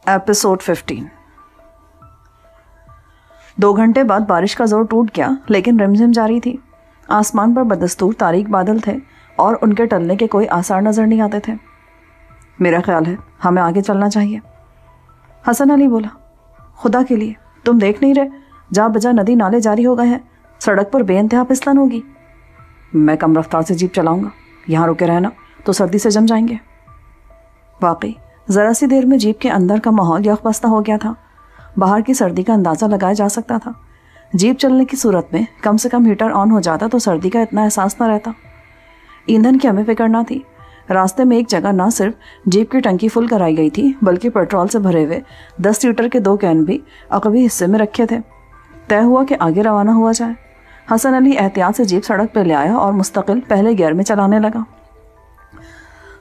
Episode 15। 2 घंटे बाद बारिश का जोर टूट गया, लेकिन रिमझिम जारी थी। आसमान पर बदस्तूर तारीक बादल थे और उनके टलने के कोई आसार नजर नहीं आते थे। मेरा ख्याल है हमें आगे चलना चाहिए, हसन अली बोला। खुदा के लिए तुम देख नहीं रहे, जा बजा नदी नाले जारी हो गए हैं, सड़क पर बेइंतहा फिसलन होगी। मैं कम रफ्तार से जीप चलाऊंगा, यहाँ रुके रहना तो सर्दी से जम जाएंगे। वाकई ज़रा सी देर में जीप के अंदर का माहौल यकबस्ता हो गया था। बाहर की सर्दी का अंदाज़ा लगाया जा सकता था। जीप चलने की सूरत में कम से कम हीटर ऑन हो जाता तो सर्दी का इतना एहसास न रहता। ईंधन की हमें फिक्र ना थी। रास्ते में एक जगह ना सिर्फ जीप की टंकी फुल कराई गई थी, बल्कि पेट्रोल से भरे हुए 10 लीटर के 2 कैन भी अकबी हिस्से में रखे थे। तय हुआ कि आगे रवाना हुआ जाए। हसन अली एहतियात से जीप सड़क पर ले आया और मुस्तकिल पहले गियर में चलाने लगा।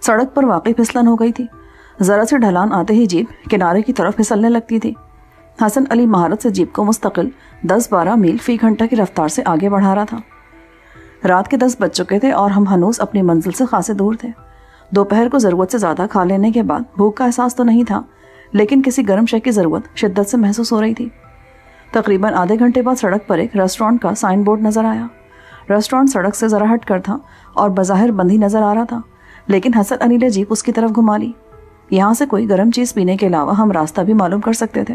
सड़क पर वाकई फिसलन हो गई थी। ज़रा सी ढलान आते ही जीप किनारे की तरफ फिसलने लगती थी। हसन अली महारत से जीप को मुस्तकिल 10-12 मील फी घंटा की रफ्तार से आगे बढ़ा रहा था। रात के 10 बज चुके थे और हम हनूस अपनी मंजिल से खासे दूर थे। दोपहर को ज़रूरत से ज़्यादा खा लेने के बाद भूख का एहसास तो नहीं था, लेकिन किसी गर्म शय की ज़रूरत शिद्दत से महसूस हो रही थी। तकरीबन आधे घंटे बाद सड़क पर एक रेस्टोरेंट का साइन बोर्ड नज़र आया। रेस्टोरेंट सड़क से ज़रा हट कर था और बज़ाहिर बंद ही नज़र आ रहा था, लेकिन हसन अली ने जीप उसकी तरफ घुमा ली। यहाँ से कोई गर्म चीज़ पीने के अलावा हम रास्ता भी मालूम कर सकते थे।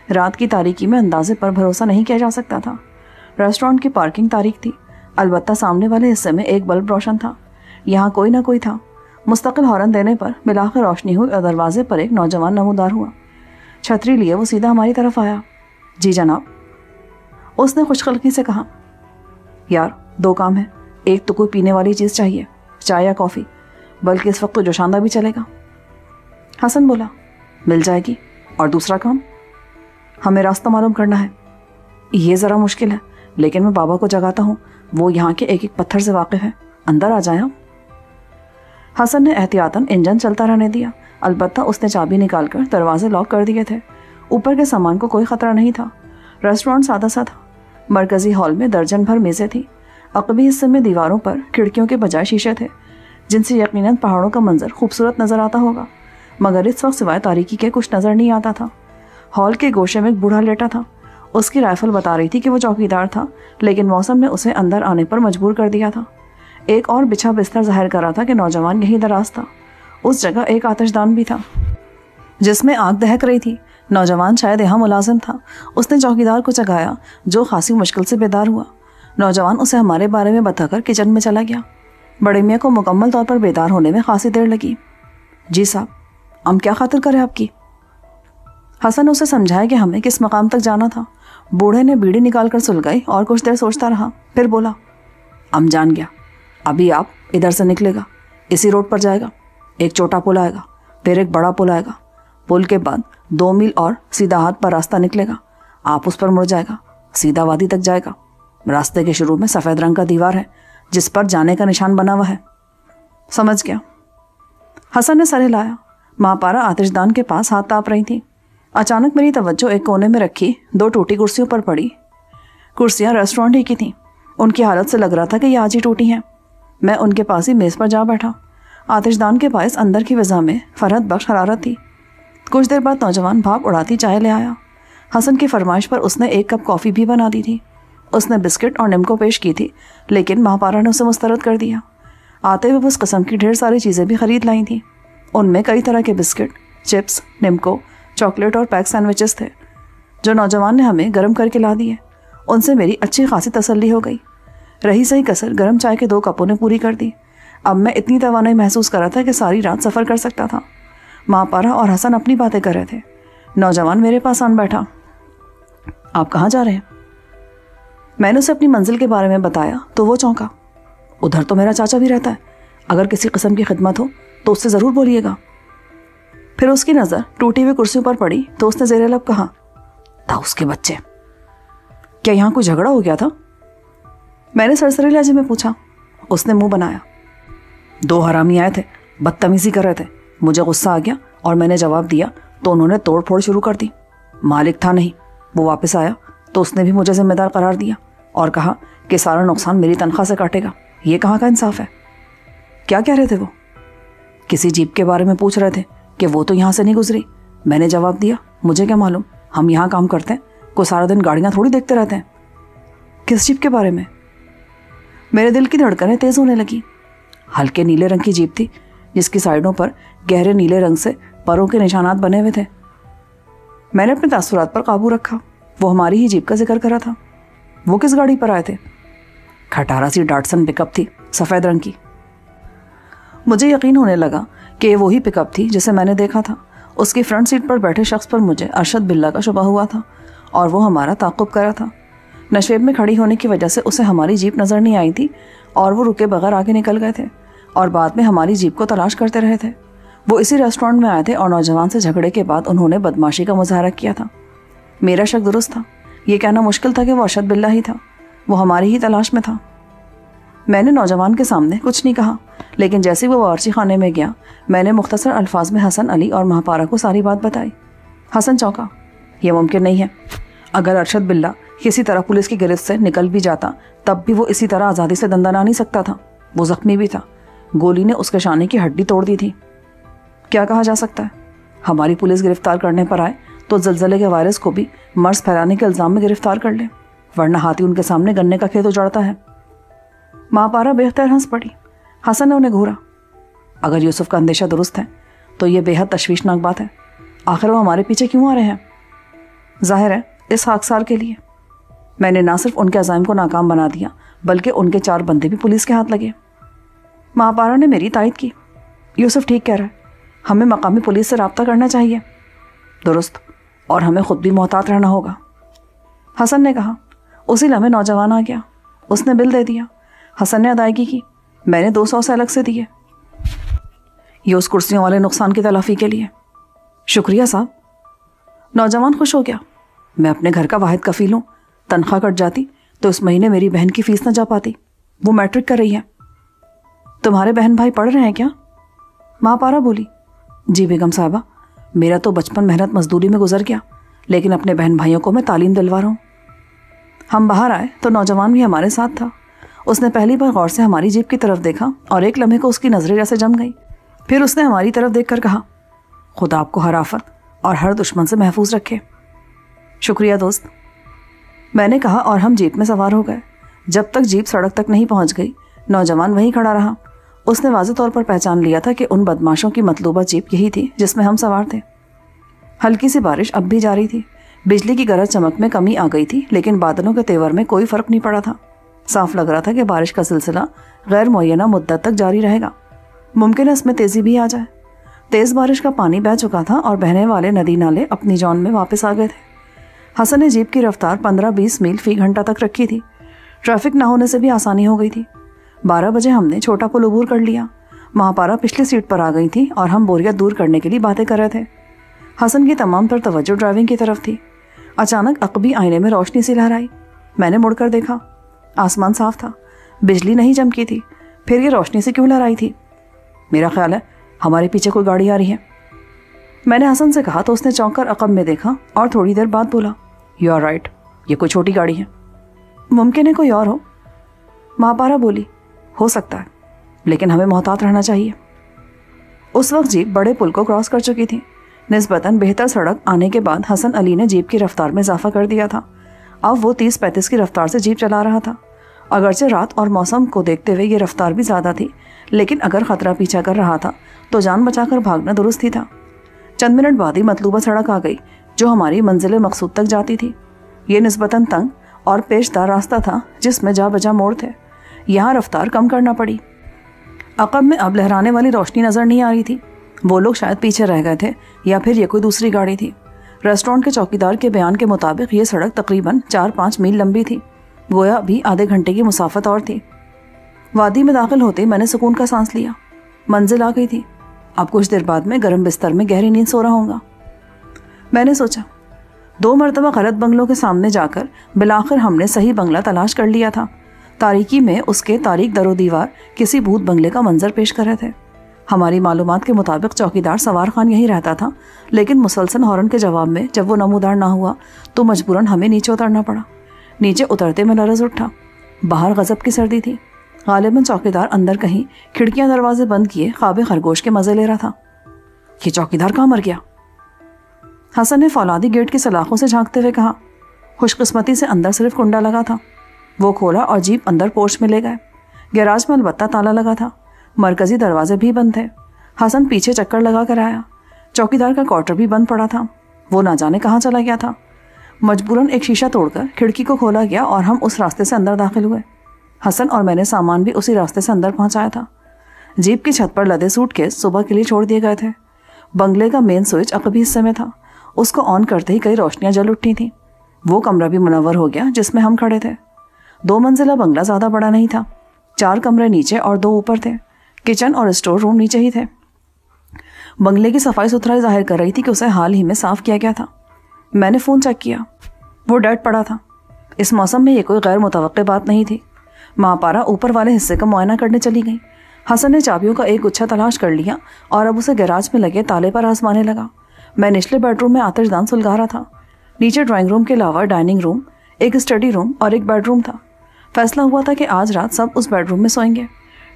रात की तारीकी में अंदाजे पर भरोसा नहीं किया जा सकता था। रेस्टोरेंट की पार्किंग तारीक थी, अलबत्ता सामने वाले हिस्से में एक बल्ब रोशन था। यहाँ कोई ना कोई था। मुस्तकिल हॉर्न देने पर मिलाकर रोशनी हुई और दरवाजे पर एक नौजवान नमूदार हुआ। छतरी लिए वो सीधा हमारी तरफ आया। जी जनाब, उसने खुशखलकी से कहा। यार 2 काम है, एक तो कोई पीने वाली चीज़ चाहिए, चाय या कॉफ़ी, बल्कि इस वक्त तो जोशांदा भी चलेगा। हसन बोला, मिल जाएगी। और दूसरा काम, हमें रास्ता मालूम करना है। ये ज़रा मुश्किल है, लेकिन मैं बाबा को जगाता हूँ, वो यहाँ के एक एक पत्थर से वाकिफ़ है। अंदर आ जाए। हसन ने एहतियातन इंजन चलता रहने दिया, अलबत्ता उसने चाबी निकालकर दरवाजे लॉक कर दिए थे। ऊपर के सामान को कोई ख़तरा नहीं था। रेस्टोरेंट सादा सा था। मरकज़ी हॉल में दर्जन भर मेज़ें थीं। अक़बी हिस्से में दीवारों पर खिड़कियों के बजाय शीशे थे, जिनसे यकीनन पहाड़ों का मंजर खूबसूरत नज़र आता होगा, मगर इस वक्त सिवाय तारीकी के कुछ नज़र नहीं आता था। हॉल के गोशे में एक बूढ़ा लेटा था। उसकी राइफल बता रही थी कि वो चौकीदार था, लेकिन मौसम ने उसे अंदर आने पर मजबूर कर दिया था। एक और बिछा बिस्तर ज़ाहिर कर रहा था कि नौजवान यहीं दराज था। उस जगह एक आतिशदान भी था जिसमें आग दहक रही थी। नौजवान शायद यहाँ मुलाजिम था। उसने चौकीदार को जगाया, जो खासी मुश्किल से बेदार हुआ। नौजवान उसे हमारे बारे में बताकर किचन में चला गया। बड़े मियाँ को मुकम्मल तौर पर बेदार होने में खासी देर लगी। जी साहब, हम क्या खातिर करें आपकी? हसन उसे समझाया कि हमें किस मकाम तक जाना था। बूढ़े ने बीड़ी निकाल कर सुलगाई और कुछ देर सोचता रहा, फिर बोला, हम जान गया। अभी आप इधर से निकलेगा, इसी रोड पर जाएगा। एक छोटा पुल आएगा, फिर एक बड़ा पुल आएगा। पुल के बाद 2 मील और सीधा हाथ पर रास्ता निकलेगा। आप उस पर मुड़ जाएगा, सीधा वादी तक जाएगा। रास्ते के शुरू में सफ़ेद रंग का दीवार है, जिस पर जाने का निशान बना हुआ है। समझ गया। हसन ने सर हिलाया। महापारा आतिशदान के पास हाथ ताप रही थी। अचानक मेरी तवज्जो एक कोने में रखी 2 टूटी कुर्सियों पर पड़ी। कुर्सियाँ रेस्टोरेंट ही की थीं। उनकी हालत से लग रहा था कि ये आज ही टूटी हैं। मैं उनके पास ही मेज़ पर जा बैठा। आतिशदान के पास अंदर की फ़िज़ा में फरहत बख्श हरारत थी। कुछ देर बाद नौजवान भाप उड़ाती चाय ले आया। हसन की फरमाइश पर उसने 1 कप कॉफ़ी भी बना दी थी। उसने बिस्किट और निम्को पेश की थी, लेकिन महापारा ने उसे मुस्तरद कर दिया। आते हुए उस कस्म की ढेर सारी चीज़ें भी ख़रीद लाई थी। उनमें कई तरह के बिस्किट, चिप्स, निम्को, चॉकलेट और पैक सैंडविचेस थे, जो नौजवान ने हमें गर्म करके ला दिए। उनसे मेरी अच्छी खासी तसल्ली हो गई। रही सही कसर गर्म चाय के 2 कपों ने पूरी कर दी। अब मैं इतनी तवानाई महसूस कर रहा था कि सारी रात सफ़र कर सकता था। महापारा और हसन अपनी बातें कर रहे थे। नौजवान मेरे पास आन बैठा। आप कहाँ जा रहे हैं? मैंने उसे अपनी मंजिल के बारे में बताया तो वो चौंका। उधर तो मेरा चाचा भी रहता है, अगर किसी किस्म की खिदमत हो तो उससे ज़रूर बोलिएगा। फिर उसकी नज़र टूटी हुई कुर्सियों पर पड़ी तो उसने ज़ेरे लब कहा, था उसके बच्चे, क्या यहाँ कोई झगड़ा हो गया था? मैंने सरसरी लहजे में पूछा। उसने मुंह बनाया। 2 हरामी आए थे, बदतमीज़ी कर रहे थे। मुझे गुस्सा आ गया और मैंने जवाब दिया तो उन्होंने तोड़ फोड़ शुरू कर दी। मालिक था नहीं, वो वापस आया तो उसने भी मुझे जिम्मेदार करार दिया और कहा कि सारा नुकसान मेरी तनख्वाह से काटेगा। ये कहाँ का इंसाफ है? क्या कह रहे थे वो? किसी जीप के बारे में पूछ रहे थे कि वो तो यहाँ से नहीं गुजरी। میں نے جواب دیا, مجھے کیا معلوم, ہم یہاں کام کرتے ہیں, کوئی سارا دن گاڑیاں تھوڑی دیکھتے رہتے ہیں. کس جیپ کے بارے میں؟ میرے دل کی دھڑکنیں تیز ہونے لگی. ہلکے نیلے رنگ کی جیپ تھی جس کی سائڈوں پر گہرے نیلے رنگ سے پروں کے نشانات بنے ہوئے تھے. میں نے اپنے تاثرات پر قابو رکھا. وہ ہماری ہی جیپ کا ذکر کرا تھا. وہ کس گاڑی پر آئے تھے؟ کھٹارا سی ڈاٹسن پک اپ تھی, سفید رنگ کی. مجھے یقین ہونے لگا کہ یہ وہی پک اپ تھی جسے میں نے دیکھا تھا. اس کی فرنٹ سیٹ پر بیٹھے شخص پر مجھے ارشد باللہ کا شبہ ہوا تھا اور وہ ہمارا تعاقب کرا تھا. نشیب میں کھڑی ہونے کی وجہ سے اسے ہماری جیپ نظر نہیں آئی تھی اور وہ رکے بغیر آگے نکل گئے تھے اور بعد میں ہماری جیپ کو تلاش کرتے رہے تھے. وہ اسی ریسٹورینٹ میں آئے تھے اور نوجوان سے جھگڑے کے بعد انہوں نے بدماشی کا مظاہرہ کیا تھا. میرا شک درست تھا. یہ کہنا مشکل تھا کہ وہ ارشد باللہ ہی تھا. وہ ہماری ہی تلاش میں تھا. میں نے نوجوان کے سامنے کچھ نہیں کہا, لیکن جیسے وہ باورچی خانے میں گیا میں نے مختصر الفاظ میں حسن علی اور مہاپارا کو ساری بات بتائی. حسن چونکا. یہ ممکن نہیں ہے. اگر ارشد باللہ کسی طرح پولیس کی گرفت سے نکل بھی جاتا تب بھی وہ اسی طرح آزادی سے دندنا نہیں سکتا تھا. وہ زخمی بھی تھا. گولی نے اس کے شانے کی ہڈی توڑ دی تھی. کیا کہا جا سکتا ہے؟ ہماری پولیس گرفتار کرنے پر آئے تو زلزلے کے وائرس کو بھی مرض پھیلانے کے الزام میں گرفتار کر لے, ورنہ ہاتھی ان کے سامنے گنے کا کھیت اجاڑتا ہے. مہاپارا بے اختیار ہنس پڑی. حسن نے انہیں گھورا. اگر یوسف کا اندیشہ درست ہے تو یہ بے حد تشویشناک بات ہے. آخر وہ ہمارے پیچھے کیوں آ رہے ہیں؟ ظاہر ہے اس خاکسار کے لیے. میں نے نہ صرف ان کے عزائم کو ناکام بنا دیا بلکہ ان کے 4 بندے بھی پولیس کے ہاتھ لگے. مہاپارا نے میری تائید کی. یوسف ٹھیک کہہ رہا ہے, ہمیں مقامی پولیس سے رابطہ کرنا چاہیے. درست, اور ہمیں خود بھی محتاط رہنا ہوگا. حسن نے کہا. اسی لمحے نوجوان آ گیا. اس نے بل دے دیا. حسن نے ادائیگی کی. میں نے 200 سے الگ سے دیے. یہ اس کرسیوں والے نقصان کی تلافی کے لیے. شکریہ صاحب. نوجوان خوش ہو گیا. میں اپنے گھر کا واحد کفیل ہوں. تنخواہ کٹ جاتی تو اس مہینے میری بہن کی فیس نہ جا پاتی. وہ میٹرک کر رہی ہے. تمہارے بہن بھائی پڑھ رہے ہیں کیا؟ مہاپارا بولی. جی بیگم صاحبہ, میرا تو بچپن محنت مزدوری میں گزر گیا, لیکن اپنے بہن بھائیوں کو میں تعلیم دلوا رہا ہوں. ہم باہر آئے تو نوجوان بھی ہمارے ساتھ تھا. اس نے پہلی بار غور سے ہماری جیپ کی طرف دیکھا اور ایک لمحے کو اس کی نظریں جیسے جم گئی. پھر اس نے ہماری طرف دیکھ کر کہا, خدا آپ کو ہر آفت اور ہر دشمن سے محفوظ رکھے. شکریہ دوست, میں نے کہا اور ہم جیپ میں سوار ہو گئے. جب تک جیپ سڑک تک نہیں پہنچ گئی نوجوان وہیں کھڑا رہا. اس نے واضح طور پر پہچان لیا تھا کہ ان بدماشوں کی مطلوبہ جیپ یہی تھی جس میں ہم سوار تھے. ہلکی سی بارش اب بھی جاری تھی. بجلی کی گرج چمک میں کمی آ گئی تھی, لیکن بادلوں کے تیور میں کوئی فرق نہیں پڑا تھا. صاف لگ رہا تھا کہ بارش کا سلسلہ غیر معینہ مدت تک جاری رہے گا. ممکن ہے اس میں تیزی بھی آ جائے. تیز بارش کا پانی بہہ چکا تھا اور بہنے والے ندی نالے اپنی جان میں واپس آ گئے تھے. حسن نے جیپ کی رفتار 15-20 میل فی گھنٹہ تک رکھی تھی. ٹریفک نہ ہونے سے بھی آسانی ہو گئی تھی. 12 بجے ہم نے چھوٹا پل عبور کر لیا. مہاپارا پچھلی سیٹ پر آ گئی تھی اور ہم بوریت دور کرنے کے لیے باتیں کر رہے تھے. حسن کی تمام تر توجہ ڈرائیونگ کی طرف تھی. اچانک عقبی آئینے میں روشنی سی لہرائی. میں نے مڑ کر دیکھا. آسمان صاف تھا. بجلی نہیں چمکی تھی. پھر یہ روشنی سے کیوں لہرائی تھی؟ میرا خیال ہے ہمارے پیچھے کوئی گاڑی آ رہی ہے. میں نے حسن سے کہا تو اس نے چونک کر عقب میں دیکھا اور تھوڑی دیر بعد بولا, یو آر رائٹ, یہ کوئی چھوٹی گاڑی ہے. ممکن ہے کوئی اور ہو. مہاپارا بولی. ہو سکتا ہے, لیکن ہمیں محتاط رہنا چاہیے. اس وقت جیپ بڑے پل کو کراس کر چکی تھی. نسبتاً بہتر سڑک آنے کے بعد حسن علی نے جیپ کی رفتار میں اضافہ کر دیا تھا. اب وہ 30-35 کی رفتار سے جیپ چلا رہا تھا. اگرچہ رات اور موسم کو دیکھتے ہوئے یہ رفتار بھی زیادہ تھی, لیکن اگر خطرہ پیچھا کر رہا تھا تو جان بچا کر بھاگنا درست ہی تھا. چند منٹ بعد ہی مطلوبہ سڑک آ گئی جو ہماری منزل مقصود تک جاتی تھی. یہ نسبتاً تنگ اور پیچدار راستہ تھا جس میں جا بجا موڑ تھے. یہاں رفتار کم کرنا پڑی. عقب میں اب لہرانے والی روشنی نظر نہیں آ رہی تھی. وہ لوگ شاید پیچھے رہ گئے تھے یا پھر یہ کوئی دوسری گاڑی تھی. ریسٹورینٹ کے چوکیدار کے بیان کے مطابق یہ سڑک تقریباً 4-5 میل لمبی تھی. گویا ابھی آدھے گھنٹے کی مسافت اور تھی. وادی میں داخل ہوتے میں نے سکون کا سانس لیا. منزل آ گئی تھی. اب کچھ دیر بعد میں گرم بستر میں گہری نیند سو رہا ہوں گا. میں نے سوچا. 2 مرتبہ غلط بنگلوں کے سامنے جا کر بالآخر ہم نے صحیح بنگلہ تلاش کر لیا تھا. تاریکی میں اس کے تاریک در و دیوار کسی بھوت بنگلے کا منظر پیش کر رہے تھے. ہماری معلومات کے مطابق چوکیدار سوار خان یہی رہتا تھا, لیکن مسلسل ہارن کے جواب میں جب وہ نمودار نہ ہوا تو مجبوراً ہمیں نیچے اترنا پڑا. نیچے اترتے میں لرز اٹھا. باہر غضب کی سردی تھی. غالباً چوکیدار اندر کہیں کھڑکیاں دروازے بند کیے خواب خرگوش کے مزے لے رہا تھا. یہ چوکیدار کہاں مر گیا؟ حسن نے فولادی گیٹ کی سلاخوں سے جھانکتے ہوئے کہا۔ خوش قسمتی سے اندر صرف کنڈا لگا تھا۔ وہ کھولا اور جیپ اندر پورچ میں لے گئے۔ گیراج میں البتہ تالا لگا تھا، مرکزی دروازے بھی بند تھے۔ حسن پیچھے چکر لگا کر آیا۔ چوکیدار کا کوارٹر بھی بند پڑا تھا، وہ نہ جانے کہاں چلا گیا تھا۔ مجبوراً ایک شیشہ توڑ کر کھڑکی کو کھولا گیا اور ہم اس راستے سے اندر داخل ہوئے۔ حسن اور میں نے سامان بھی اسی راستے سے اندر پہنچایا تھا۔ جیپ کی چھت پر لدے سوٹ کیس صبح کے لیے چھوڑ دیے گئے تھے۔ بنگلے کا مین سوئچ عقبی حصے میں تھا، اس کو آن کرتے ہی کئی روشنیاں جل اٹھی تھیں۔ وہ کمرہ بھی منور ہو گیا جس میں ہم کھڑے تھے۔ 2 منزلہ بنگلہ زیادہ بڑا نہیں تھا، 4 کمرے نیچے اور 2 اوپر تھے۔ کچن اور اسٹور روم نیچے ہی تھے۔ بنگلے کی صفائی ستھرائی ظاہر کر رہی تھی کہ اسے حال ہی میں صاف کیا گیا تھا۔ میں نے فون چیک کیا، وہ ڈیڈ پڑا تھا۔ اس موسم میں یہ کوئی غیر متوقع بات نہیں تھی۔ ماپارا اوپر والے حصے کا معائنہ کرنے چلی گئی۔ حسن نے چابیوں کا ایک گچھا تلاش کر لیا اور اب اسے گیراج میں لگے تالے پر آزمانے لگا۔ میں نچلے بیڈ روم میں آتش دان سلگا رہا تھا۔ نیچے ڈرائنگ روم کے علاوہ ڈائننگ روم، ایک اسٹڈی روم اور ایک بیڈ روم تھا۔ فیصلہ ہوا تھا کہ آج رات سب اس بیڈ روم میں سوئیں گے۔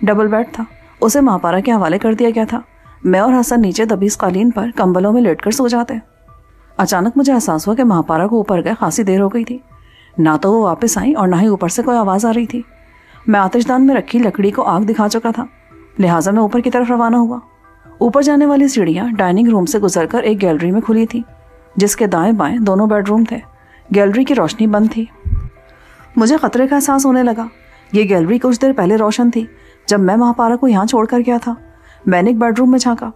ڈبل بیڈ تھا، اسے ماپارا کے حوالے کر دیا گیا تھا۔ میں اور حسن نیچے دبیس قالین پر کمبلوں میں لیٹ کر سو جاتے۔ اچانک مجھے احساس ہوا کہ ماپارا کو اوپر گئے خاصی دیر ہو گئی تھی۔ نہ تو وہ واپس آئیں اور نہ ہی اوپر سے کوئی آواز آ رہی تھی۔ میں آتش دان میں رکھی لکڑی کو آگ دکھا چکا تھا، لہٰذا میں اوپر کی طرف روانہ ہوا۔ اوپر جانے والی سیڑھیاں ڈائننگ روم سے گزر کر ایک گیلری میں کھلی تھی، جس کے دائیں بائیں دونوں بیڈ روم تھے۔ گیلری کی روشنی بند تھی۔ مجھے خطرے کا احساس ہونے لگا۔ یہ گیلری کچھ دیر پہلے روشن تھی جب میں ماپارا کو یہاں چھوڑ کر گیا تھا۔ میں نے ایک بیڈ روم میں جھانکا،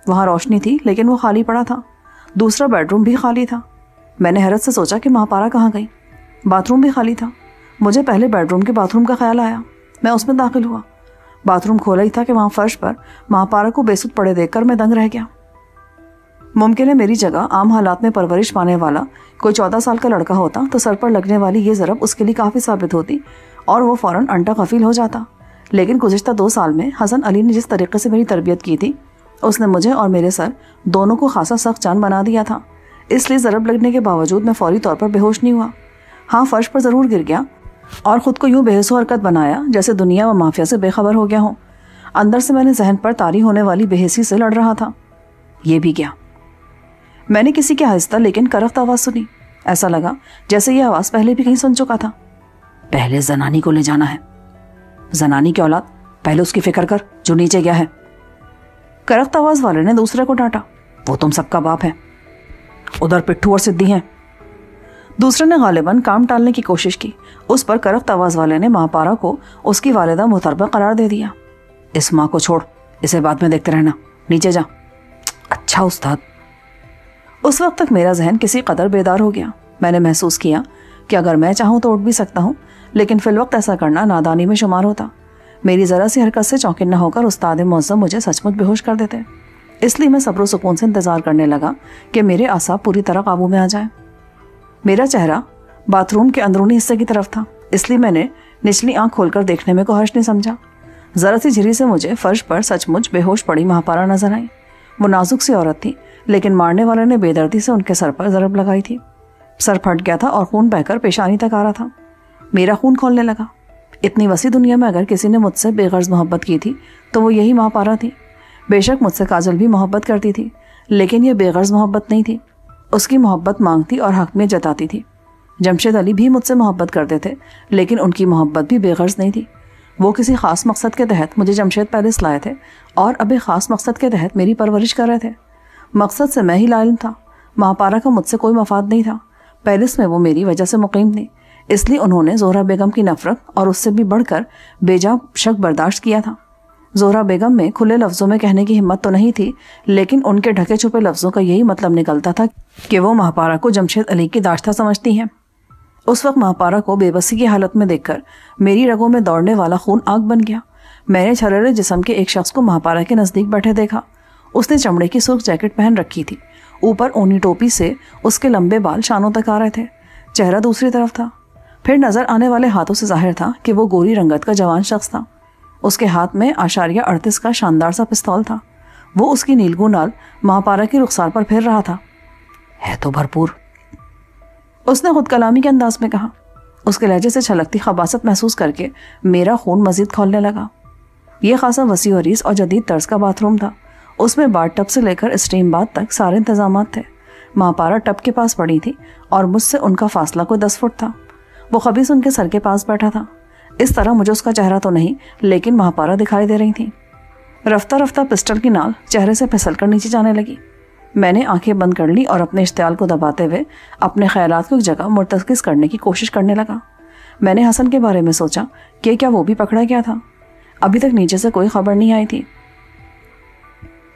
وہاں روشنی تھی لیکن وہ خالی پڑا تھا۔ دوسرا بیڈ روم بھی خالی تھا۔ میں نے حیرت سے سوچا کہ ماپارا کہاں گئی۔ باتھ روم بھی خالی تھا۔ مجھے پہلے بیڈ روم کے باتھ روم کا خیال آیا۔ میں اس میں داخل ہوا۔ باتھ روم کھولا ہی تھا کہ وہاں فرش پر ماپارا کو بے سود پڑے دیکھ کر میں دنگ رہ گیا۔ ممکن ہے میری جگہ عام حالات میں پرورش پانے والا کوئی 14 سال کا لڑکا ہوتا تو سر پر لگنے والی یہ ضرب اس کے لیے کافی ثابت ہوتی اور وہ فوراً انٹا غفیل ہو جاتا۔ لیکن گزشتہ 2 سال میں حسن علی نے جس طریقے سے میری تربیت کی تھی، اس نے مجھے اور میرے سر دونوں کو خاصا سخت جان بنا دیا تھا۔ اس لیے ضرب لگنے کے باوجود میں فوری طور پر بے ہوش نہیں ہوا۔ ہاں، فرش پر ضرور گر گیا اور خود کو یوں بے حس و حرکت بنایا جیسے دنیا و مافیا سے بے خبر ہو گیا ہوں۔ اندر سے میں نے ذہن پر طاری ہونے والی بے حسی سے لڑ رہا تھا۔ یہ بھی کیا؟ میں نے کسی کی آہستہ لیکن کرخت آواز سنی۔ ایسا لگا جیسے یہ آواز پہلے بھی کہیں سن چکا تھا۔ پہلے زنانی کو لے جانا ہے۔ زنانی کی اولاد، پہلے اس کی فکر کر جو نیچے گیا ہے۔ کرخت آواز والے نے دوسرے کو ڈانٹا۔ وہ تم سب کا باپ ہے، ادھر پٹھو اور سدھی ہیں۔ دوسرے نے غالباً کام ٹالنے کی کوشش کی۔ اس پر کرخت آواز والے نے ماپارا کو اس کی والدہ محترمہ قرار دے دیا۔ اس ماں کو چھوڑ، اسے بعد میں دیکھتے رہنا، نیچے جا۔ اچھا استاد۔ اس وقت تک میرا ذہن کسی قدر بیدار ہو گیا۔ میں نے محسوس کیا کہ اگر میں چاہوں تو اٹھ بھی سکتا ہوں، لیکن فی الوقت ایسا کرنا نادانی میں شمار ہوتا۔ میری ذرا سی حرکت سے چوکنا ہو کر استاد معظم مجھے سچ مچ بے ہوش کر دیتے۔ اس لیے میں صبر و سکون سے انتظار کرنے لگا کہ میرے اعصاب پوری طرح قابو میں آ جائیں۔ میرا چہرہ باتھ روم کے اندرونی حصے کی طرف تھا، اس لیے میں نے نچلی آنکھ کھول کر دیکھنے میں کوئی حرج نہیں سمجھا۔ ذرا سی جھری سے مجھے فرش پر سچ مچ بے ہوش پڑی ماپارا نظر آئی۔ وہ نازک سی عورت تھی، لیکن مارنے والے نے بے دردی سے ان کے سر پر ضرب لگائی تھی۔ سر پھٹ گیا تھا اور خون بہہ کر پیشانی تک آ رہا تھا۔ میرا خون کھولنے لگا۔ اتنی وسیع دنیا میں اگر کسی نے مجھ سے بے غرض محبت کی تھی تو وہ یہی ماپارا تھی۔ بے شک مجھ سے کاجل بھی محبت کرتی تھی، لیکن یہ بے غرض محبت نہیں تھی۔ اس کی محبت مانگتی اور حقمیت جتاتی تھی۔ جمشید علی بھی مجھ سے محبت کرتے تھے، لیکن ان کی محبت بھی بے غرض نہیں تھی۔ وہ کسی خاص مقصد کے تحت مجھے جمشید پیلس لائے تھے اور اب ایک خاص مقصد کے تحت میری پرورش کر رہے تھے۔ مقصد سے میں ہی لا علم تھا۔ ماپارا کا مجھ سے کوئی مفاد نہیں تھا۔ پیلس میں وہ میری وجہ سے مقیم تھی، اس لیے انہوں نے زہرا بیگم کی نفرت اور اس سے بھی بڑھ کر بے جا شک برداشت کیا تھا۔ زہرا بیگم میں کھلے لفظوں میں کہنے کی ہمت تو نہیں تھی، لیکن ان کے ڈھکے چھپے لفظوں کا یہی مطلب نکلتا تھا کہ وہ ماپارا کو جمشید علی کی داشتہ سمجھتی ہیں۔ اس وقت ماپارا کو بے بسی کی حالت میں دیکھ کر میری رگوں میں دوڑنے والا خون آگ بن گیا۔ میں نے چھررے جسم کے ایک شخص کو ماپارا کے نزدیک بیٹھے دیکھا۔ اس نے چمڑے کی سرخ جیکٹ پہن رکھی تھی، اوپر اونی ٹوپی سے اس کے لمبے بال شانوں تک آ رہے تھے۔ چہرہ دوسری طرف تھا۔ پھر نظر آنے والے ہاتھوں سے ظاہر تھا کہ وہ گوری رنگت کا جوان شخص تھا۔ اس کے ہاتھ میں 38 کا شاندار سا پستول تھا۔ وہ اس کی نیلگوں نال ماپارا کی رخسار پر پھیر رہا تھا۔ ہے تو بھرپور، اس نے خود کلامی کے انداز میں کہا۔ اس کے لہجے سے چھلکتی خباثت محسوس کر کے میرا خون مزید کھولنے لگا۔ یہ خاصا وسیع و عریض اور جدید طرز کا باتھ روم تھا۔ اس میں باتھ ٹب سے لے کر اسٹیم باتھ تک سارے انتظامات تھے۔ महापारा टब के पास पड़ी थी और मुझसे उनका फासला कोई 10 फुट था। वो खबीस उनके सर के पास बैठा था। इस तरह मुझे उसका चेहरा तो नहीं, लेकिन महापारा दिखाई दे रही थी। रफ्ता रफ्ता पिस्टल की नाल चेहरे से फिसल कर नीचे जाने लगी। मैंने आंखें बंद कर ली और अपने इश्तियाल को दबाते हुए अपने ख्यालात को एक जगह मुर्तकिज करने की कोशिश करने लगा। मैंने हसन के बारे में सोचा कि क्या वो भी पकड़ा गया था। अभी तक नीचे से कोई खबर नहीं आई थी।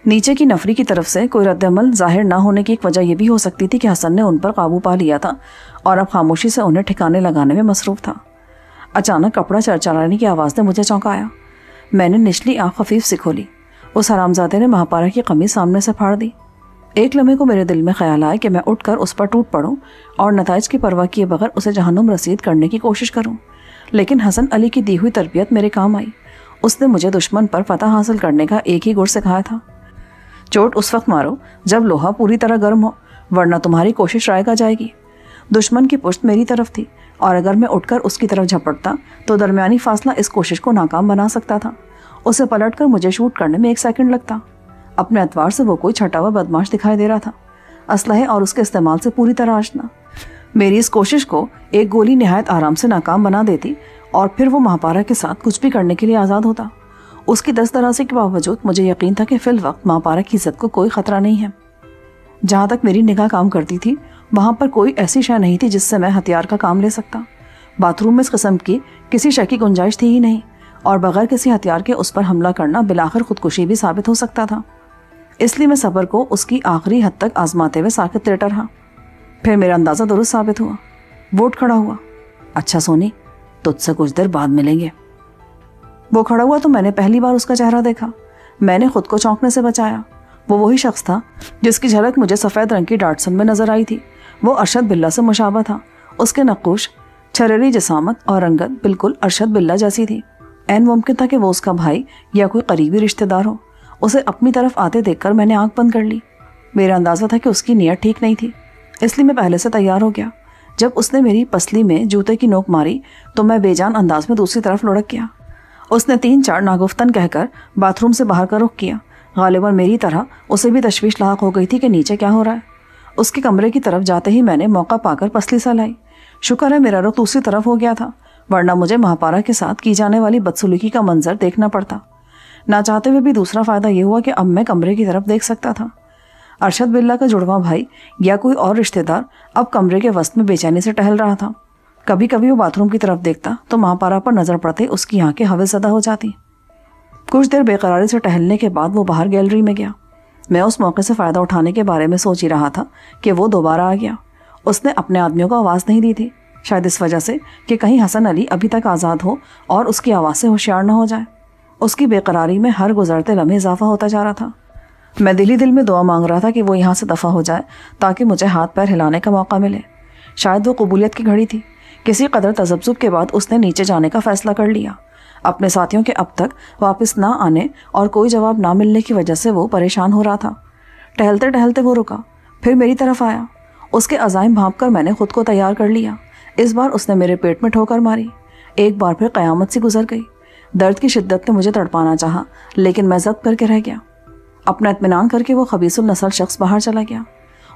नीचे की नफरी की तरफ से कोई रद्दअमल जाहिर ना होने की एक वजह यह भी हो सकती थी कि हसन ने उन पर काबू पा लिया था और अब खामोशी से उन्हें ठिकाने लगाने में मसरूफ था। अचानक कपड़ा चरचराने की आवाज़ ने मुझे चौंकाया। मैंने निचली आँख खफीफ से खोली। उस हरामजादे ने महापारा की कमीज सामने से फाड़ दी। एक लम्हे को मेरे दिल में ख्याल आया कि मैं उठकर उस पर टूट पड़ूं और नताइज की परवाह किए बगैर उसे जहन्नुम रसीद करने की कोशिश करूं। लेकिन हसन अली की दी हुई तरबियत मेरे काम आई। उसने मुझे दुश्मन पर फतह हासिल करने का एक ही गुर सिखाया था, चोट उस वक्त मारो जब लोहा पूरी तरह गर्म हो, वरना तुम्हारी कोशिश रायगा जाएगी। दुश्मन की पुश्त मेरी तरफ थी और अगर मैं उठकर उसकी तरफ झपटता तो दरमियानी फासला इस कोशिश को नाकाम बना सकता था। उसे पलटकर मुझे शूट करने में 1 सेकंड लगता। अपने अतवार से वो कोई छटा हुआ बदमाश दिखाई दे रहा था, असलहे और उसके इस्तेमाल से पूरी तरह आशना। मेरी इस कोशिश को एक गोली निहायत आराम से नाकाम बना देती और फिर वो महापारा के साथ कुछ भी करने के लिए आज़ाद होता। उसकी दस्तराजी के बावजूद मुझे यकीन था कि फिल वक्त महापारा की इज्जत को कोई खतरा नहीं है। जहाँ तक मेरी निगाह काम करती थी वहाँ पर कोई ऐसी शय नहीं थी जिससे मैं हथियार का काम ले सकता। बाथरूम में इस किस्म की किसी शय की गुंजाइश थी ही नहीं और बगैर किसी हथियार के उस पर हमला करना बिलाखिर खुदकुशी भी साबित हो सकता था। इसलिए मैं सब्र को उसकी आखिरी हद तक आजमाते हुए साकित लेटा रहा। फिर मेरा अंदाज़ा दुरुस्त साबित हुआ। वो उठ खड़ा हुआ। अच्छा सोनी, तुझसे कुछ देर बाद मिलेंगे। वो खड़ा हुआ तो मैंने पहली बार उसका चेहरा देखा। मैंने खुद को चौंकने से बचाया। वो वही शख्स था जिसकी झलक मुझे सफ़ेद रंग की डाटसन में नजर आई थी। वो अरशद बिल्ला से मुशाबा था। उसके नक्कुश, छरेरी जिसामत और रंगत बिल्कुल अरशद बिल्ला जैसी थी। ऐन मुमकिन था कि वो उसका भाई या कोई करीबी रिश्तेदार हो। उसे अपनी तरफ आते देखकर मैंने आंख बंद कर ली। मेरा अंदाज़ा था कि उसकी नीयत ठीक नहीं थी, इसलिए मैं पहले से तैयार हो गया। जब उसने मेरी पसली में जूते की नोक मारी तो मैं बेजान अंदाज में दूसरी तरफ लुढ़क गया। उसने 3-4 नागुफ्तन कहकर बाथरूम से बाहर का रुख किया। गालिबन मेरी तरह उसे भी तशवीश लाक हो गई थी कि नीचे क्या हो रहा है। उसके कमरे की तरफ जाते ही मैंने मौका पाकर पसली सा लाई। शुक्र है मेरा रुख दूसरी तरफ हो गया था, वरना मुझे महापारा के साथ की जाने वाली बदसलूकी का मंजर देखना पड़ता। ना चाहते हुए भी दूसरा फ़ायदा ये हुआ कि अब मैं कमरे की तरफ देख सकता था। अरशद बिल्ला का जुड़वा भाई या कोई और रिश्तेदार अब कमरे के वस्त में बेचैनी से टहल रहा था। कभी कभी वो बाथरूम की तरफ देखता तो महापारा पर नज़र पड़ते उसकी आंखें हवसज़दा हो जाती। कुछ देर बेकरारी से टहलने के बाद वो बाहर गैलरी में गया। मैं उस मौके से फ़ायदा उठाने के बारे में सोच ही रहा था कि वो दोबारा आ गया। उसने अपने आदमियों को आवाज़ नहीं दी थी, शायद इस वजह से कि कहीं हसन अली अभी तक आज़ाद हो और उसकी आवाज़ से होशियार न हो जाए। उसकी बेकरारी में हर गुजरते लम्हे इजाफा होता जा रहा था। मैं दिल ही दिल में दुआ मांग रहा था कि वो यहाँ से दफ़ा हो जाए ताकि मुझे हाथ पैर हिलाने का मौका मिले। शायद वो कबूलियत की घड़ी थी। किसी कदर तजब्जुब के बाद उसने नीचे जाने का फ़ैसला कर लिया। अपने साथियों के अब तक वापस ना आने और कोई जवाब ना मिलने की वजह से वो परेशान हो रहा था। टहलते टहलते वो रुका, फिर मेरी तरफ आया। उसके अज़ाइम भांप कर मैंने खुद को तैयार कर लिया। इस बार उसने मेरे पेट में ठोकर मारी। एक बार फिर क़यामत सी गुजर गई। दर्द की शिद्दत ने मुझे तड़पाना चाहा, लेकिन मैं ज़ब्त करके रह गया। अपना इत्मीनान करके वो खबीसुल नस्ल शख्स बाहर चला गया।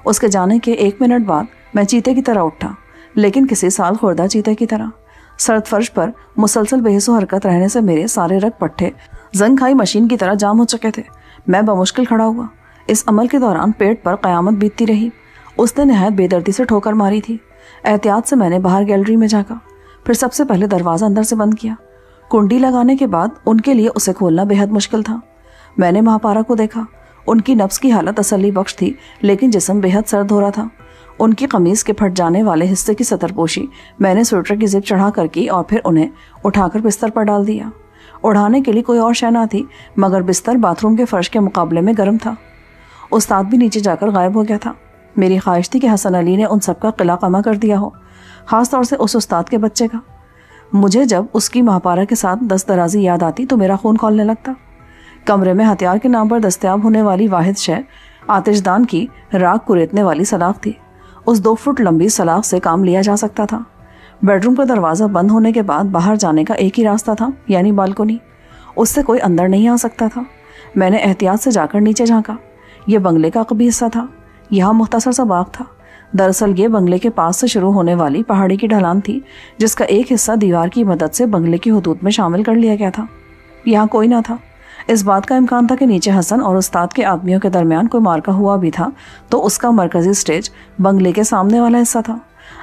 उसके जाने के 1 मिनट बाद मैं चीते की तरह उठा, लेकिन किसी साल खुर्दा चीते की तरह। सर्द फर्श पर मुसलसल बेहिसो हरकत रहने से मेरे सारे रग पट्टे जंग खाई मशीन की तरह जाम हो चुके थे। मैं बमुश्किल खड़ा हुआ। इस अमल के दौरान पेट पर क़यामत बीतती रही। उसने नहायत बेदर्दी से ठोकर मारी थी। एहतियात से मैंने बाहर गैलरी में झाँका, फिर सबसे पहले दरवाज़ा अंदर से बंद किया। कुंडी लगाने के बाद उनके लिए उसे खोलना बेहद मुश्किल था। मैंने महापारा को देखा। उनकी नफ्स की हालत तसल्ली बख्श थी, लेकिन जिस्म बेहद सर्द हो रहा था। उनकी कमीज़ के फट जाने वाले हिस्से की सतरपोशी मैंने स्वेटर की जिप चढ़ा कर की और फिर उन्हें उठाकर बिस्तर पर डाल दिया। उड़ाने के लिए कोई और शय ना थी, मगर बिस्तर बाथरूम के फर्श के मुकाबले में गर्म था। उस्ताद भी नीचे जाकर गायब हो गया था। मेरी ख्वाहिश थी कि हसन अली ने उन सबका किला कमा कर दिया हो, ख़ास तौर से उस उस्ताद के बच्चे का। मुझे जब उसकी महापारा के साथ दस्तदराजी याद आती तो मेरा खून खौलने लगता। कमरे में हथियार के नाम पर दस्तयाब होने वाली वाहिद शय आतिशदान की राख कुरेदने वाली सलाख थी। उस 2 फुट लंबी सलाख से काम लिया जा सकता था। बेडरूम का दरवाज़ा बंद होने के बाद बाहर जाने का एक ही रास्ता था, यानी बालकोनी। उससे कोई अंदर नहीं आ सकता था। मैंने एहतियात से जाकर नीचे झाँका। यह बंगले का कभी हिस्सा था। यहाँ मुख्तसर सा बाग था। दरअसल ये बंगले के पास से शुरू होने वाली पहाड़ी की ढलान थी, जिसका एक हिस्सा दीवार की मदद से बंगले की हुदूद में शामिल कर लिया गया था। यहाँ कोई ना था। इस बात का इम्कान था कि नीचे हसन और उस्ताद के आदमियों के दरमियान कोई मार्का हुआ भी था तो उसका मरकजी स्टेज बंगले के सामने वाला हिस्सा था।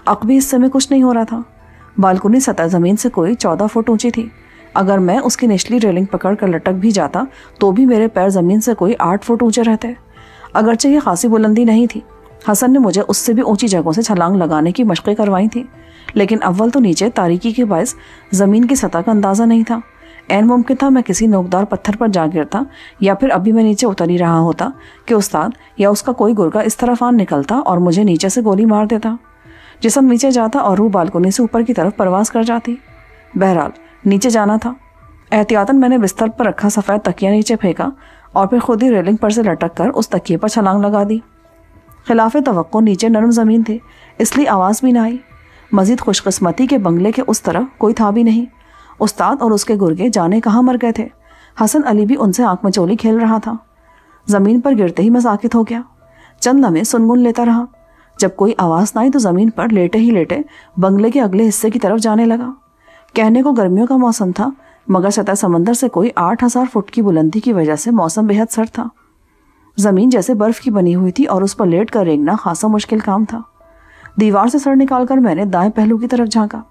अकबी हिस्से में कुछ नहीं हो रहा था। बालकनी सतह ज़मीन से कोई 14 फुट ऊंची थी। अगर मैं उसकी निचली रेलिंग पकड़ कर लटक भी जाता तो भी मेरे पैर ज़मीन से कोई 8 फुट ऊंचे रहते। अगरचे ये खासी बुलंदी नहीं थी। हसन ने मुझे उससे भी ऊंची जगहों से छलांग लगाने की मशक़ें करवाई थी, लेकिन अव्वल तो नीचे तारीकी के बायस ज़मीन की सतह का अंदाज़ा नहीं था। ऐन मुमकिन था मैं किसी नोकदार पत्थर पर जा गिरता या फिर अभी मैं नीचे उतर ही रहा होता कि उस्ताद या उसका कोई गुर्गा इस तरफ आन निकलता और मुझे नीचे से गोली मार देता। जिस्म नीचे जाता और रूह बालकनी से ऊपर की तरफ परवास कर जाती। बहरहाल नीचे जाना था। एहतियातन मैंने बिस्तर पर रखा सफ़ेद तकिया नीचे फेंका और फिर खुद ही रेलिंग पर से लटक कर उस तकिए पर छलांग लगा दी। खिलाफ तवक्को नीचे नरम ज़मीन थी, इसलिए आवाज़ भी ना आई। मज़ीद खुशकिस्मती के बंगले के उस तरफ कोई था भी नहीं। उस्ताद और उसके गुर्गे जाने कहाँ मर गए थे। हसन अली भी उनसे आंख मचोली खेल रहा था। ज़मीन पर गिरते ही मैं साकित हो गया। चंद लम्हे सुनगुन लेता रहा। जब कोई आवाज़ ना आई तो ज़मीन पर लेटे ही लेटे बंगले के अगले हिस्से की तरफ जाने लगा। कहने को गर्मियों का मौसम था, मगर सतह समंदर से कोई 8000 फुट की बुलंदी की वजह से मौसम बेहद सर्द था। ज़मीन जैसे बर्फ़ की बनी हुई थी और उस पर लेट कर रेंगना खासा मुश्किल काम था। दीवार से सर निकालकर मैंने दाएं पहलू की तरफ झांका।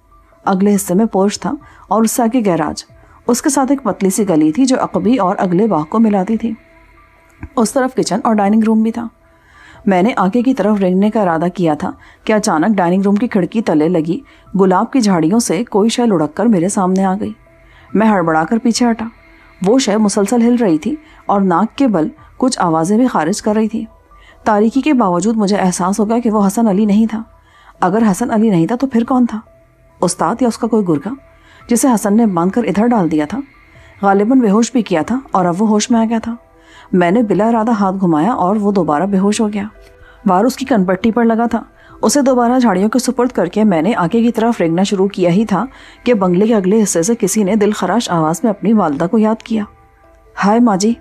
अगले हिस्से में पोर्च था और उससे आगे गैराज। उसके साथ एक पतली सी गली थी जो अकबी और अगले बाग को मिलाती थी। उस तरफ किचन और डाइनिंग रूम भी था। मैंने आगे की तरफ रेंगने का इरादा किया था कि अचानक डाइनिंग रूम की खिड़की तले लगी गुलाब की झाड़ियों से कोई शय लुढ़क कर मेरे सामने आ गई। मैं हड़बड़ाकर पीछे हटा। वो शय मुसलसल हिल रही थी और नाक के बल कुछ आवाज़ें भी खारिज कर रही थी। तारीकी के बावजूद मुझे एहसास हो गया कि वो हसन अली नहीं था। अगर हसन अली नहीं था तो फिर कौन था? उस्ताद या उसका कोई गुर्गा जिसे हसन ने बांध कर इधर डाल दिया था। गालिबन बेहोश भी किया था और अब वो होश में आ गया था। मैंने बिला इरादा हाथ घुमाया और वो दोबारा बेहोश हो गया। वार उसकी कनपट्टी पर लगा था। उसे दोबारा झाड़ियों के सुपुर्द करके मैंने आगे की तरफ रेंगना शुरू किया ही था कि बंगले के अगले हिस्से से किसी ने दिलखराश आवाज़ में अपनी वालदा को याद किया। हाय माँ जी।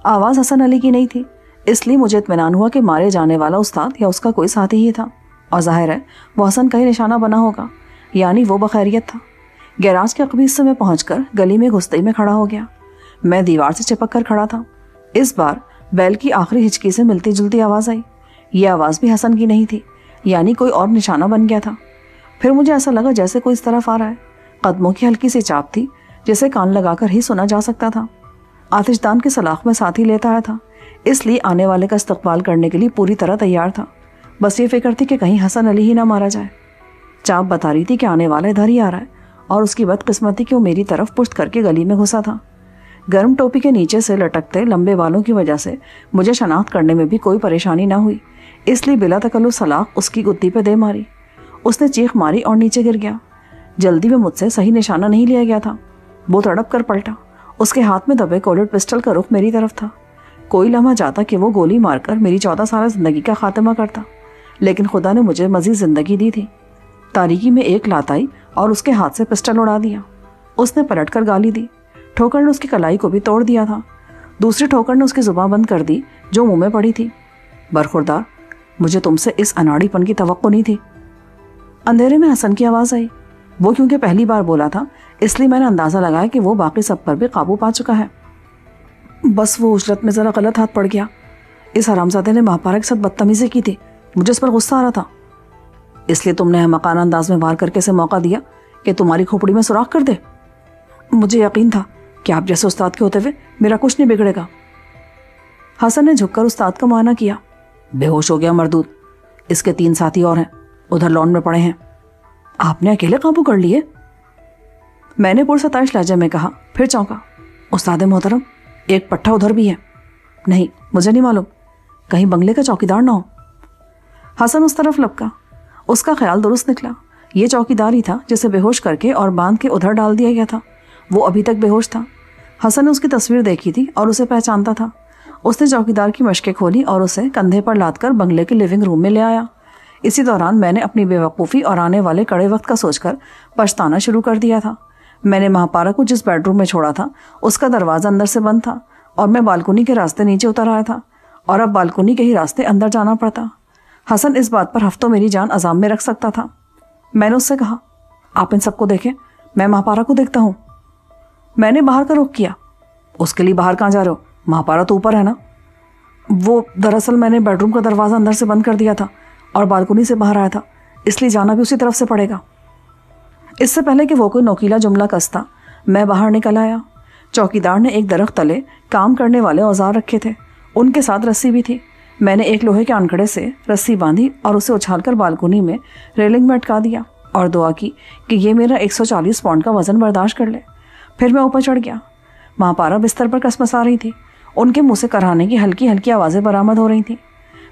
आवाज़ हसन अली की नहीं थी, इसलिए मुझे इत्मीनान हुआ कि मारे जाने वाला उस्ताद या उसका कोई साथी ही था। और जाहिर है वो हसन का ही निशाना बना होगा, यानी वो बखैरियत था। गैराज के अकबी हिस्से में पहुंचकर गली में घुसते ही मैं खड़ा हो गया। मैं दीवार से चिपक कर खड़ा था। इस बार बैल की आखिरी हिचकी से मिलती जुलती आवाज़ आई। ये आवाज़ भी हसन की नहीं थी, यानी कोई और निशाना बन गया था। फिर मुझे ऐसा लगा जैसे कोई इस तरफ आ रहा है। कदमों की हल्की सी चाप थी जिसे कान लगाकर ही सुना जा सकता था। आतिशदान के सलाख में साथ ही लेता आया था, इसलिए आने वाले का इस्तकबाल करने के लिए पूरी तरह तैयार था। बस ये फिक्र थी कि कहीं हसन अली ही ना मारा जाए। चाप बता रही थी कि आने वाला इधर ही आ रहा है और उसकी बदकिस्मती कि वो मेरी तरफ पुश्त करके गली में घुसा था। गर्म टोपी के नीचे से लटकते लंबे बालों की वजह से मुझे शनाख्त करने में भी कोई परेशानी ना हुई, इसलिए बिला तकल्लुफ़ सलाख उसकी गुद्दी पे दे मारी। उसने चीख मारी और नीचे गिर गया। जल्दी में मुझसे सही निशाना नहीं लिया गया था। वो तड़प कर पलटा। उसके हाथ में दबे कोलेट पिस्टल का रुख मेरी तरफ था। कोई लम्हा जाता कि वो गोली मारकर मेरी 14 साल ज़िंदगी का खात्मा करता, लेकिन खुदा ने मुझे मज़ीद ज़िंदगी दी थी। तारीकी में एक लात आई और उसके हाथ से पिस्टल उड़ा दिया। उसने पलट कर गाली दी। ठोकर ने उसकी कलाई को भी तोड़ दिया था। दूसरी ठोकर ने उसकी जुबान बंद कर दी जो मुंह में पड़ी थी। बरखुरदार, मुझे तुमसे इस अनाड़ीपन की तवक्को नहीं थी। अंधेरे में हसन की आवाज़ आई। वो क्योंकि पहली बार बोला था, इसलिए मैंने अंदाज़ा लगाया कि वो बाकी सब पर भी काबू पा चुका है। बस वो उजरत में ज़रा गलत हाथ पड़ गया। इस हरामजादे ने महापारा के साथ बदतमीज़ी की थी। मुझे इस पर गुस्सा आ रहा था, इसलिए तुमने अहमकाना अंदाज में वार करके से मौका दिया कि तुम्हारी खोपड़ी में सुराख कर दे। मुझे यकीन था कि आप जैसे उस्ताद के होते हुए मेरा कुछ नहीं बिगड़ेगा। हसन ने झुककर उस्ताद का माना किया। बेहोश हो गया मरदूद। इसके 3 साथी और हैं, उधर लॉन में पड़े हैं। आपने अकेले काबू कर लिए? मैंने पुरसताइश लहजे में कहा, फिर चौंका। उस्ताद मोहतरम, एक पट्टा उधर भी है। नहीं, मुझे नहीं मालूम, कहीं बंगले का चौकीदार ना हो। हसन उस तरफ लपका। उसका ख्याल दुरुस्त निकला। ये चौकीदार ही था जिसे बेहोश करके और बांध के उधर डाल दिया गया था। वो अभी तक बेहोश था। हसन ने उसकी तस्वीर देखी थी और उसे पहचानता था। उसने चौकीदार की मशकें खोली और उसे कंधे पर लादकर बंगले के लिविंग रूम में ले आया। इसी दौरान मैंने अपनी बेवकूफ़ी और आने वाले कड़े वक्त का सोचकर पछताना शुरू कर दिया था। मैंने महापारा को जिस बेडरूम में छोड़ा था उसका दरवाज़ा अंदर से बंद था और मैं बालकनी के रास्ते नीचे उतर आया था और अब बालकनी के ही रास्ते अंदर जाना पड़ता। हसन इस बात पर हफ्तों मेरी जान अजाम में रख सकता था। मैंने उससे कहा, आप इन सबको देखें, मैं महापारा को देखता हूँ। मैंने बाहर का रुख किया। उसके लिए बाहर कहाँ जा रहे हो? महापारा तो ऊपर है ना। वो दरअसल मैंने बेडरूम का दरवाज़ा अंदर से बंद कर दिया था और बालकनी से बाहर आया था, इसलिए जाना भी उसी तरफ से पड़ेगा। इससे पहले कि वो कोई नोकीला जुमला कसता, मैं बाहर निकल आया। चौकीदार ने एक दरख्त तले काम करने वाले औजार रखे थे, उनके साथ रस्सी भी थी। मैंने एक लोहे के अनखड़े से रस्सी बांधी और उसे उछालकर बालकनी में रेलिंग में अटका दिया और दुआ की कि ये मेरा 140 पाउंड का वजन बर्दाश्त कर ले। फिर मैं ऊपर चढ़ गया। महापारा बिस्तर पर कसमसा रही थी। उनके मुंह से कराहने की हल्की हल्की आवाज़ें बरामद हो रही थीं।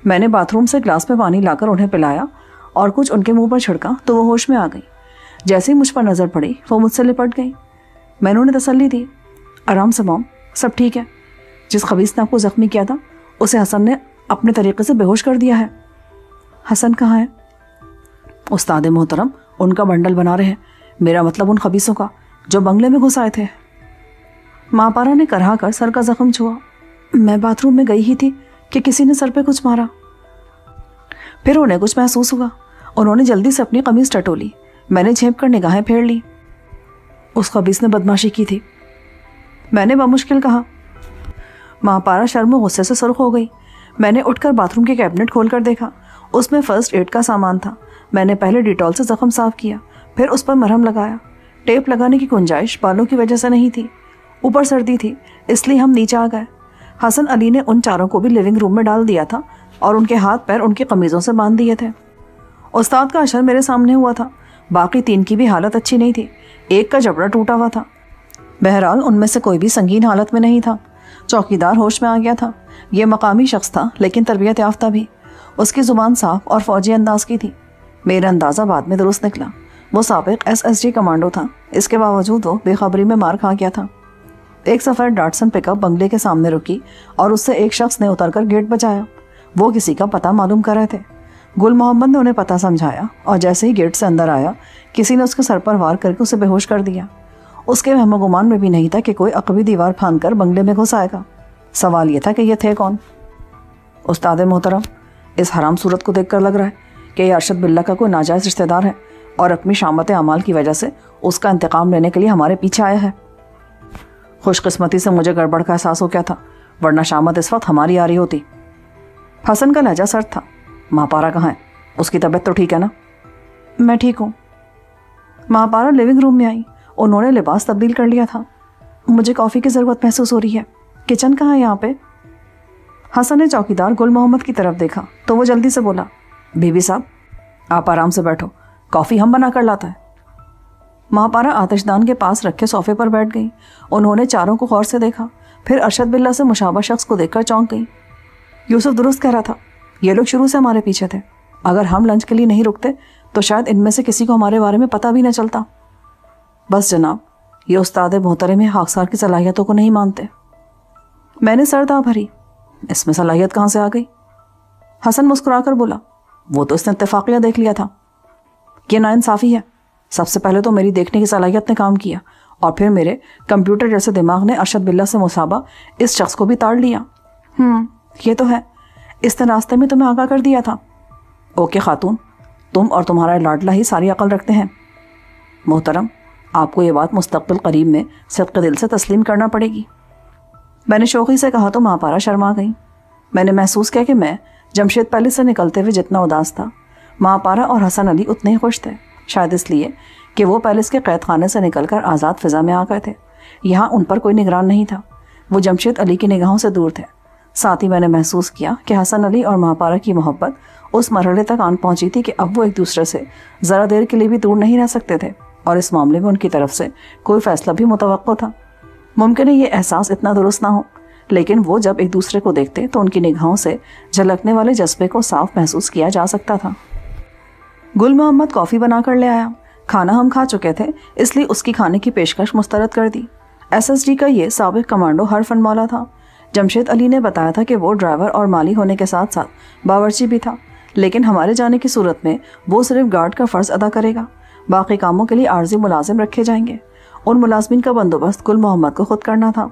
मैंने बाथरूम से ग्लास में पानी लाकर उन्हें पिलाया और कुछ उनके मुंह पर छिड़का तो वो होश में आ गई। जैसे ही मुझ पर नज़र पड़ी वो मुझसे लिपट गई। मैंने उन्हें तसल्ली दी, आराम से मॉम, सब ठीक है। जिस खबीस ने आपको ज़ख्मी किया था उसे हसन ने अपने तरीके से बेहोश कर दिया है। हसन कहाँ है? उस्ताद मोहतरम उनका बंडल बना रहे हैं, मेरा मतलब उन खबीसों का जो बंगले में घुस आए थे। महापारा ने करहा कर सर का जख्म छुआ। मैं बाथरूम में गई ही थी कि किसी ने सर पे कुछ मारा। फिर उन्हें कुछ महसूस हुआ। उन्होंने जल्दी से अपनी कमीज टटोली। मैंने झेप कर निगाहें फेर ली। उस खबीस ने बदमाशी की थी, मैंने बमुश्किल कहा। महापारा शर्म और गुस्से से सुर्ख हो गई। मैंने उठकर बाथरूम के कैबिनेट खोलकर देखा, उसमें फर्स्ट एड का सामान था। मैंने पहले डिटॉल से जख्म साफ किया, फिर उस पर मरहम लगाया। टेप लगाने की गुंजाइश बालों की वजह से नहीं थी, ऊपर सर्दी थी, इसलिए हम नीचे आ गए। हसन अली ने उन चारों को भी लिविंग रूम में डाल दिया था और उनके हाथ पैर उनकी कमीज़ों से बांध दिए थे। उस्ताद का अशर मेरे सामने हुआ था। बाकी 3 की भी हालत अच्छी नहीं थी, एक का जबड़ा टूटा हुआ था। बहरहाल उनमें से कोई भी संगीन हालत में नहीं था। चौकीदार होश में आ गया था। ये मकामी शख्स था लेकिन तरबियत याफ्ता भी। उसकी ज़ुबान साफ और फौजी अंदाज की थी। मेरा अंदाज़ा बाद में दुरुस्त निकला। वो साबिक SSG कमांडो था। इसके बावजूद वो बेखबरी में मार खा गया था। एक सफ़र डाटसन पिकअप बंगले के सामने रुकी और उससे एक शख्स ने उतरकर गेट बजाया। वो किसी का पता मालूम कर रहे थे। गुल मोहम्मद ने उन्हें पता समझाया और जैसे ही गेट से अंदर आया किसी ने उसके सर पर वार करके उसे बेहोश कर दिया। उसके वहम गुमान में भी नहीं था कि कोई अकबी दीवार फांदकर बंगले में घुस आएगा। सवाल यह था कि ये थे कौन? उस्ताद मोहतरम, इस हराम सूरत को देखकर लग रहा है कि यह अरशद बिल्ला का कोई नाजायज़ रिश्तेदार है और अपनी शामत अमाल की वजह से उसका इंतकाम लेने के लिए हमारे पीछे आया है। खुशकिस्मती से मुझे गड़बड़ का एहसास हो गया था, वरना शामत इस वक्त हमारी आ रही होती। हसन का लहजा सर्द था। महापारा कहाँ है? उसकी तबीयत तो ठीक है ना? मैं ठीक हूँ। महापारा लिविंग रूम में आई। उन्होंने लिबास तब्दील कर लिया था। मुझे कॉफ़ी की ज़रूरत महसूस हो रही है। किचन कहाँ है यहाँ पे? हसन ने चौकीदार गुल मोहम्मद की तरफ देखा तो वो जल्दी से बोला, बीबी साहब आप आराम से बैठो, कॉफ़ी हम बना कर लाता है। महापारा आतिशदान के पास रखे सोफे पर बैठ गई। उन्होंने चारों को गौर से देखा, फिर अरशद बिल्ला से मुशाबा शख्स को देखकर चौंक गई। यूसुफ दुरुस्त कह रहा था, ये लोग शुरू से हमारे पीछे थे। अगर हम लंच के लिए नहीं रुकते तो शायद इनमें से किसी को हमारे बारे में पता भी न चलता। बस जनाब, ये उस्ताद मोहतरम में खाकसार की सलाहियतों को नहीं मानते। मैंने सरदा भरी, इसमें सलाहियत कहाँ से आ गई? हसन मुस्कुराकर बोला, वो तो इसने इत्तेफाकिया देख लिया था। ये नाइंसाफ़ी है। सबसे पहले तो मेरी देखने की सलाहियत ने काम किया और फिर मेरे कंप्यूटर जैसे दिमाग ने अरशद बिल्ला से मुसाबा इस शख्स को भी ताड़ लिया। ये तो है, इसने रास्ते में तुम्हें आगाह कर दिया था। ओके खातून, तुम और तुम्हारा लाडला ही सारी अकल रखते हैं। मोहतरम, आपको ये बात मुस्तक़बिल करीब में सदक़े दिल से तस्लीम करना पड़ेगी। मैंने शौक़ी से कहा तो महापारा शर्मा गई। मैंने महसूस किया कि मैं जमशेद पैलेस से निकलते हुए जितना उदास था, महापारा और हसन अली उतने ही खुश थे। शायद इसलिए कि वो पैलेस के कैद खाने से निकलकर आज़ाद फ़िज़ा में आ गए थे। यहाँ उन पर कोई निगरान नहीं था। वो जमशेद अली की निगाहों से दूर थे। साथ ही मैंने महसूस किया कि हसन अली और महापारा की मोहब्बत उस मरहले तक आन पहुँची थी कि अब वो एक दूसरे से ज़रा देर के लिए भी दूर नहीं रह सकते थे और इस मामले में उनकी तरफ से कोई फ़ैसला भी मुतवक्को था। मुमकिन है ये एहसास इतना दुरुस्त ना हो, लेकिन वो जब एक दूसरे को देखते तो उनकी निगाहों से झलकने वाले जज्बे को साफ महसूस किया जा सकता था। गुल मोहम्मद कॉफ़ी बना कर ले आया। खाना हम खा चुके थे, इसलिए उसकी खाने की पेशकश मुस्तरद कर दी। SSD का ये साबिक कमांडो हरफन मौला था। जमशेद अली ने बताया था कि वो ड्राइवर और माली होने के साथ साथ बावर्ची भी था, लेकिन हमारे जाने की सूरत में वो सिर्फ गार्ड का फ़र्ज़ अदा करेगा। बाकी कामों के लिए आर्जी मुलाजिम रखे जाएंगे। उन मुलाजमिन का बंदोबस्त गुल मोहम्मद को खुद करना था।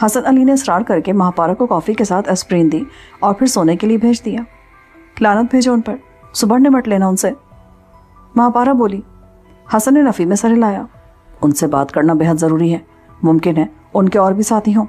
حسن علی نے اصرار کر کے مہاپارا کو کافی کے ساتھ اسپرین دی اور پھر سونے کے لیے بھیج دیا۔ لعنت بھیجو ان پر، صبح نمٹ لینا ان سے، مہاپارا بولی۔ حسن نے نفی میں سر ہلایا۔ ان سے بات کرنا بے حد ضروری ہے، ممکن ہے ان کے اور بھی ساتھی ہوں۔